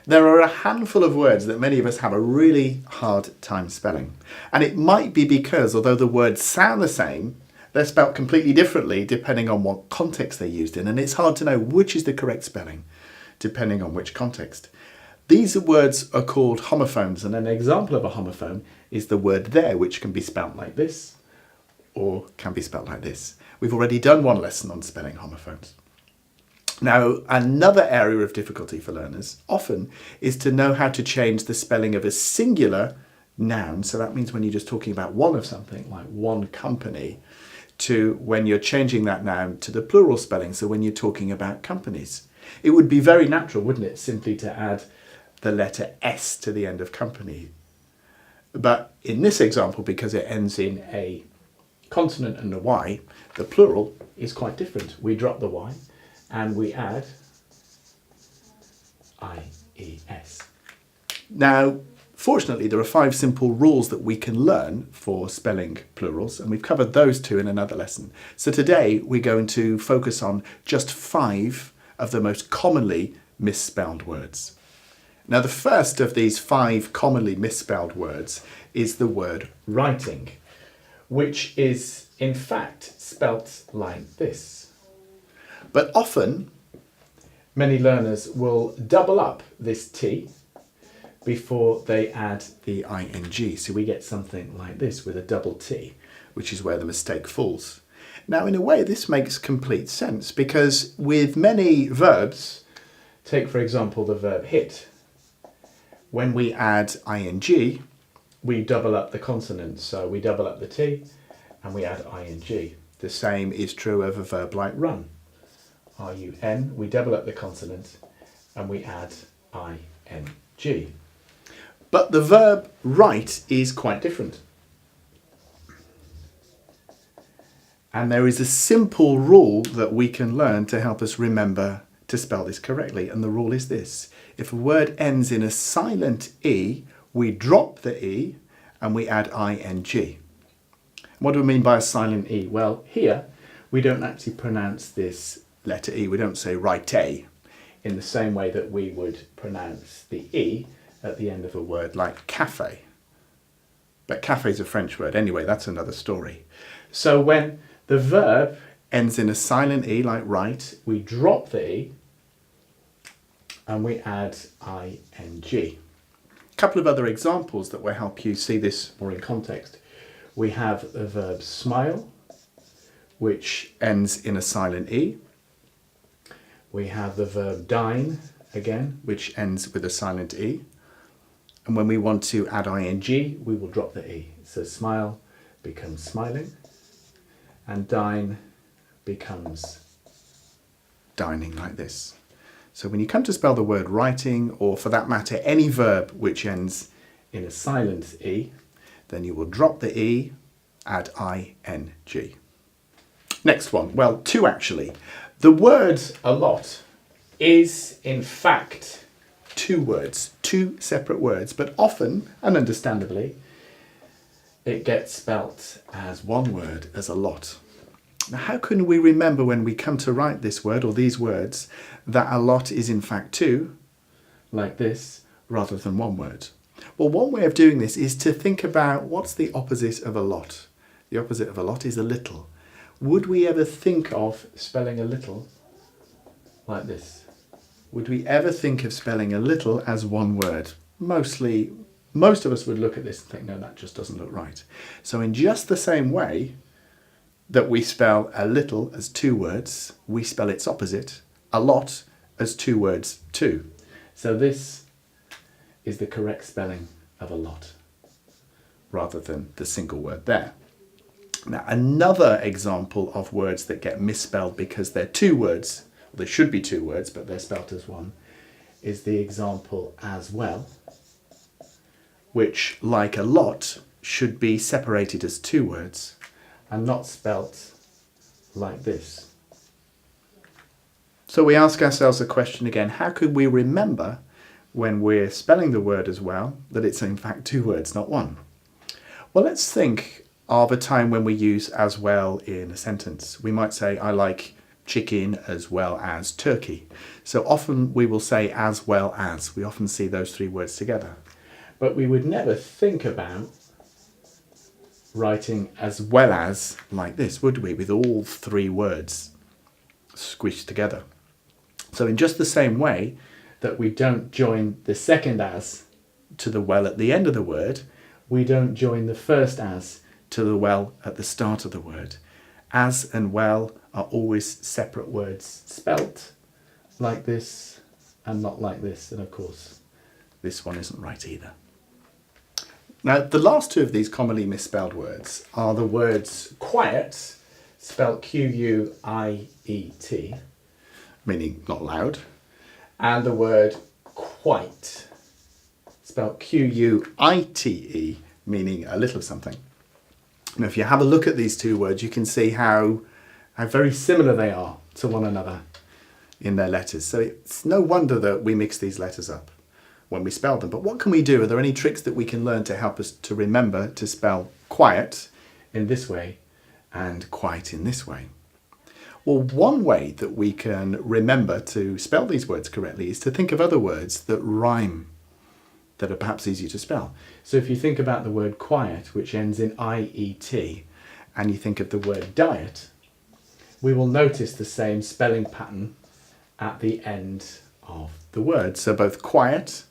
There are a handful of words that many of us have a really hard time spelling. And it might be because, although the words sound the same, they're spelt completely differently depending on what context they're used in. And it's hard to know which is the correct spelling, depending on which context. These words are called homophones, and an example of a homophone is the word there, which can be spelt like this, or can be spelt like this. We've already done one lesson on spelling homophones. Now, another area of difficulty for learners often is to know how to change the spelling of a singular noun. So that means when you're just talking about one of something, like one company, to when you're changing that noun to the plural spelling. So when you're talking about companies, it would be very natural, wouldn't it, simply to add the letter S to the end of company. But in this example, because it ends in a consonant and a Y, the plural is quite different. We drop the Y and we add I-E-S. Now, fortunately, there are 5 simple rules that we can learn for spelling plurals, and we've covered those 2 in another lesson. So today we're going to focus on just 5 of the most commonly misspelled words. Now, the first of these 5 commonly misspelled words is the word writing, which is in fact spelt like this. But often, many learners will double up this T before they add the ing. So we get something like this with a double T, which is where the mistake falls. Now, in a way, this makes complete sense because with many verbs, take for example the verb hit, when we add ing, we double up the consonant. So we double up the T and we add ing. The same is true of a verb like run. R-U-N, we double up the consonant and we add ing. But the verb write is quite different. And there is a simple rule that we can learn to help us remember to spell this correctly. And the rule is this. If a word ends in a silent E, we drop the E and we add ing. What do we mean by a silent E? Well, here we don't actually pronounce this letter E. We don't say write in the same way that we would pronounce the E at the end of a word like cafe. But cafe is a French word. Anyway, that's another story. So when the verb ends in a silent E like write, we drop the E and we add ing. A couple of other examples that will help you see this more in context. We have the verb smile, which ends in a silent E. We have the verb dine, again, which ends with a silent E. And when we want to add ing, we will drop the E. So smile becomes smiling, and dine becomes dining like this. So when you come to spell the word writing, or for that matter, any verb which ends in a silent E, then you will drop the E, add ing. Next one, well, 2 actually. The word alot is in fact 2 words, 2 separate words, but often, and understandably, it gets spelt as 1 word, as a lot. Now, how can we remember when we come to write this word or these words that a lot is in fact 2, like this, rather than 1 word? Well, one way of doing this is to think about what's the opposite of a lot. The opposite of a lot is a little. Would we ever think of spelling a little like this? Would we ever think of spelling a little as 1 word? Most of us would look at this and think, no, that just doesn't look right. So in just the same way that we spell a little as 2 words, we spell its opposite, a lot, as 2 words too. So this is the correct spelling of a lot, rather than the single word there. Now, another example of words that get misspelled because they're 2 words, well, they should be 2 words, but they're spelt as 1, is the example as well, which, like a lot, should be separated as 2 words and not spelt like this. So we ask ourselves the question again, how could we remember when we're spelling the word as well that it's in fact 2 words, not 1? Well, let's think of a time when we use as well in a sentence. We might say, I like chicken as well as turkey. So often we will say as well as. We often see those three words together. But we would never think about writing as well as like this, would we? With all three words squished together. So in just the same way that we don't join the second as to the well at the end of the word, we don't join the first as to the well at the start of the word. As and well are always separate words, spelt like this and not like this. And of course, this one isn't right either. Now, the last two of these commonly misspelled words are the words quiet, spelt Q-U-I-E-T, meaning not loud, and the word quite, spelt Q-U-I-T-E, meaning a little of something. Now, if you have a look at these two words, you can see how very similar they are to one another in their letters. So it's no wonder that we mix these letters up when we spell them. But what can we do? Are there any tricks that we can learn to help us to remember to spell quiet in this way and quite in this way? Well, one way that we can remember to spell these words correctly is to think of other words that rhyme, that are perhaps easier to spell. So if you think about the word quiet, which ends in I-E-T, and you think of the word diet, we will notice the same spelling pattern at the end of the word. So both quiet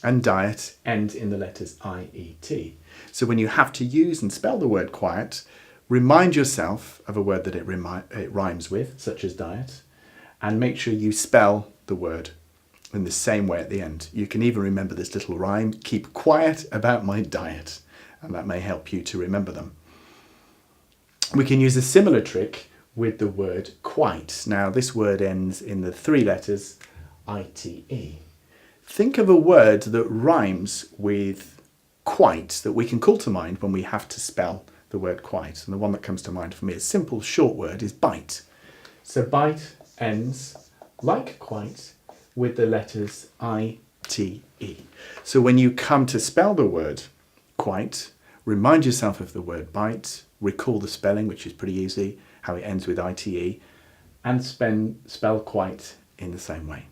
and diet end in the letters I-E-T. So when you have to use and spell the word quiet, remind yourself of a word that it rhymes with, such as diet, and make sure you spell the word in the same way at the end. You can even remember this little rhyme, keep quiet about my diet, and that may help you to remember them. We can use a similar trick with the word quite. Now, this word ends in the three letters I-T-E. Think of a word that rhymes with quite that we can call to mind when we have to spell the word quite. And the one that comes to mind for me, a simple short word, is bite. So bite ends like quite with the letters I-T-E. So when you come to spell the word quite, remind yourself of the word bite, recall the spelling, which is pretty easy, how it ends with I-T-E, and spell quite in the same way.